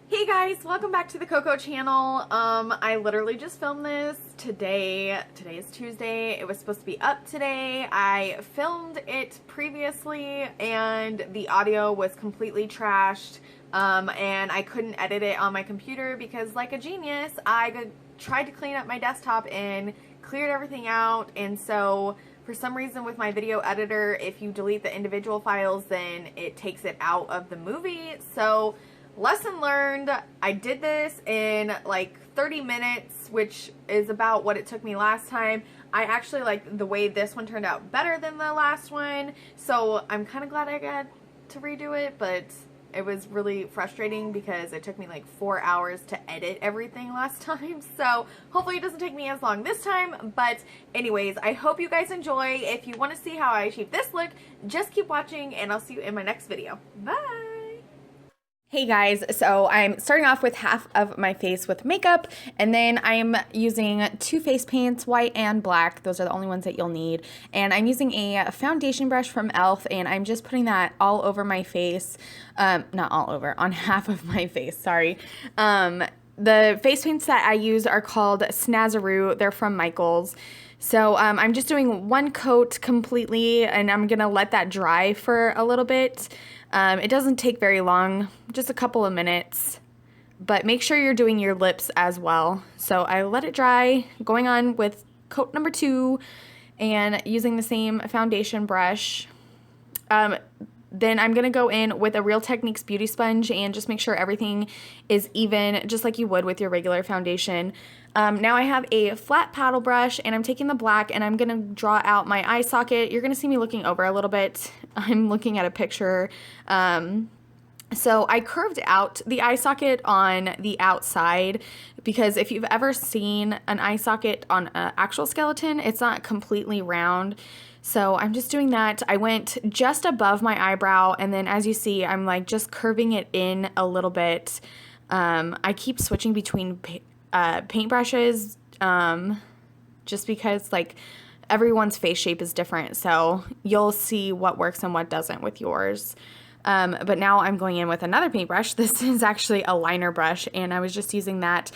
Hey guys, welcome back to the Coco channel. I literally just filmed this today. Today is Tuesday. It was supposed to be up today. I filmed it previously and the audio was completely trashed. And I couldn't edit it on my computer because, like a genius, I tried to clean up my desktop and cleared everything out. And so for some reason with my video editor, if you delete the individual files, then it takes it out of the movie. So lesson learned, I did this in like 30 minutes, which is about what it took me last time. I actually like the way this one turned out better than the last one, so I'm kind of glad I got to redo it, but it was really frustrating because it took me like 4 hours to edit everything last time, so hopefully it doesn't take me as long this time. But anyways, I hope you guys enjoy. If you want to see how I achieve this look, just keep watching and I'll see you in my next video. Bye! Hey guys, so I'm starting off with half of my face with makeup, and then I'm using two face paints, white and black. Those are the only ones that you'll need. And I'm using a foundation brush from e.l.f. and I'm just putting that all over my face. Not all over, on half of my face, sorry. The face paints that I use are called Snazzaroo. They're from Michaels. So I'm just doing one coat completely, and I'm gonna let that dry for a little bit. It doesn't take very long, just a couple of minutes, but make sure you're doing your lips as well. So I let it dry, going on with coat number 2 and using the same foundation brush. Then I'm going to go in with a Real Techniques beauty sponge and just make sure everything is even, just like you would with your regular foundation. Now I have a flat paddle brush and I'm taking the black and I'm going to draw out my eye socket. You're going to see me looking over a little bit. I'm looking at a picture. So I curved out the eye socket on the outside because if you've ever seen an eye socket on an actual skeleton, it's not completely round. So I'm just doing that. I went just above my eyebrow, and then as you see, I'm like just curving it in a little bit. I keep switching between paintbrushes just because like everyone's face shape is different. So you'll see what works and what doesn't with yours. But now I'm going in with another paintbrush. This is actually a liner brush, and I was just using that.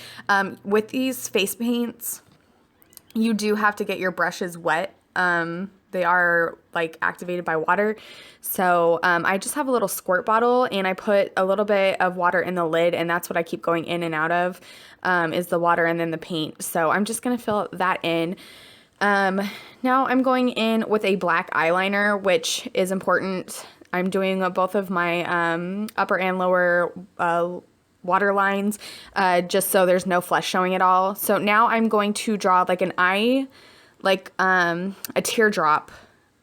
With these face paints, you do have to get your brushes wet. They are like activated by water. So I just have a little squirt bottle and I put a little bit of water in the lid, and that's what I keep going in and out of, is the water and then the paint. So I'm just going to fill that in. Now I'm going in with a black eyeliner, which is important. I'm doing both of my upper and lower water lines just so there's no flesh showing at all. So now I'm going to draw like an eye, like a teardrop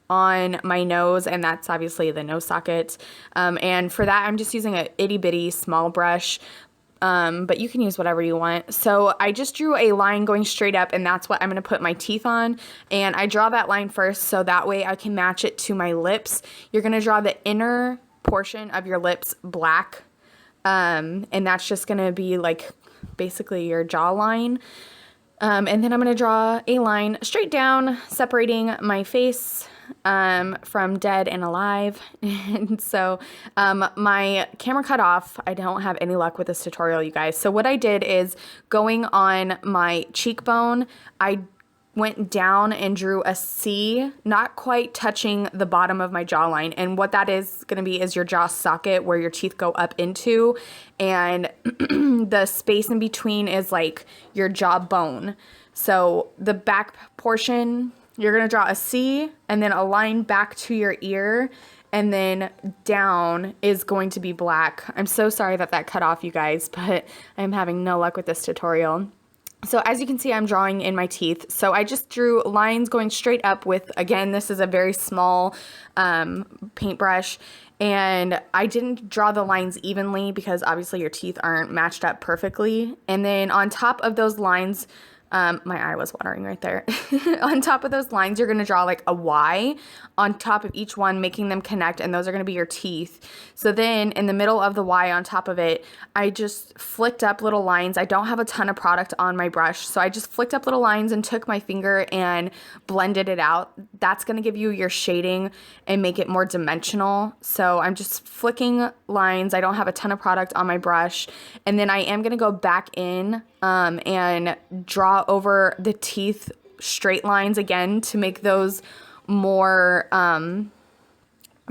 on my nose, and that's obviously the nose socket. And for that, I'm just using a itty bitty small brush, but you can use whatever you want. So I just drew a line going straight up, and that's what I'm going to put my teeth on. And I draw that line first so that way I can match it to my lips. You're going to draw the inner portion of your lips black, and that's just going to be like basically your jawline. And then I'm going to draw a line straight down separating my face from dead and alive. And so my camera cut off. I don't have any luck with this tutorial, you guys. So what I did is going on my cheekbone, I went down and drew a C, not quite touching the bottom of my jawline. And what that is going to be is your jaw socket where your teeth go up into, and the space in between is like your jawbone. So the back portion, you're going to draw a C and then a line back to your ear, and then down is going to be black. I'm so sorry that that cut off, you guys, but I'm having no luck with this tutorial. So as you can see, I'm drawing in my teeth. So I just drew lines going straight up with, again, this is a very small paintbrush. And I didn't draw the lines evenly because obviously your teeth aren't matched up perfectly. And then on top of those lines, My eye was watering right there. On top of those lines, you're going to draw like a Y on top of each one, making them connect, and those are going to be your teeth. So then in the middle of the Y on top of it, I just flicked up little lines. I don't have a ton of product on my brush, so I just flicked up little lines and took my finger and blended it out. That's going to give you your shading and make it more dimensional. So I'm just flicking lines. I don't have a ton of product on my brush. And then I am going to go back in and draw over the teeth straight lines again to make those more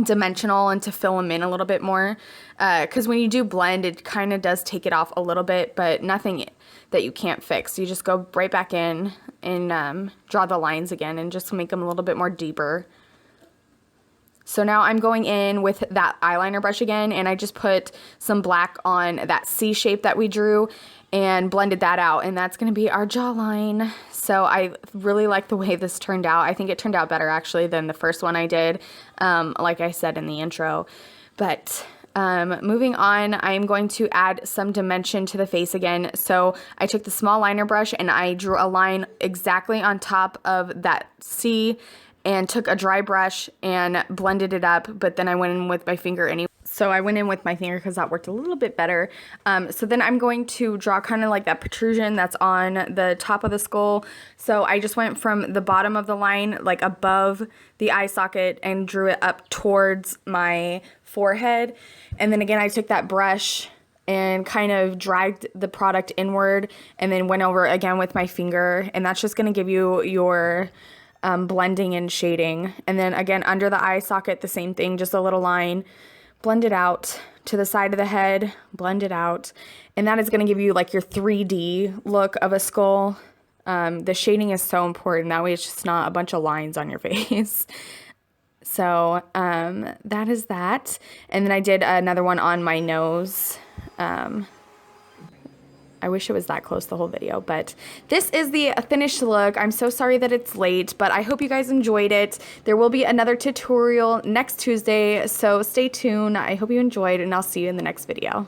dimensional and to fill them in a little bit more. Because when you do blend, it kind of does take it off a little bit, but nothing that you can't fix. You just go right back in and draw the lines again and just make them a little bit more deeper. So now I'm going in with that eyeliner brush again, and I just put some black on that C shape that we drew and blended that out, and that's going to be our jawline. So I really like the way this turned out. I think it turned out better actually than the first one I did, like I said in the intro. But moving on, I'm going to add some dimension to the face again. So I took the small liner brush and I drew a line exactly on top of that C and took a dry brush and blended it up, but then I went in with my finger anyway. So I went in with my finger because that worked a little bit better. So then I'm going to draw kind of like that protrusion that's on the top of the skull. So I just went from the bottom of the line, like above the eye socket, and drew it up towards my forehead. And then again, I took that brush and kind of dragged the product inward and then went over again with my finger. And that's just gonna give you your blending and shading. And then again, under the eye socket, the same thing, just a little line, blend it out to the side of the head, blend it out. And that is going to give you like your 3D look of a skull. The shading is so important. That way it's just not a bunch of lines on your face. So that is that. And then I did another one on my nose. I wish it was that close the whole video, but this is the finished look. I'm so sorry that it's late, but I hope you guys enjoyed it. There will be another tutorial next Tuesday, so stay tuned. I hope you enjoyed, and I'll see you in the next video.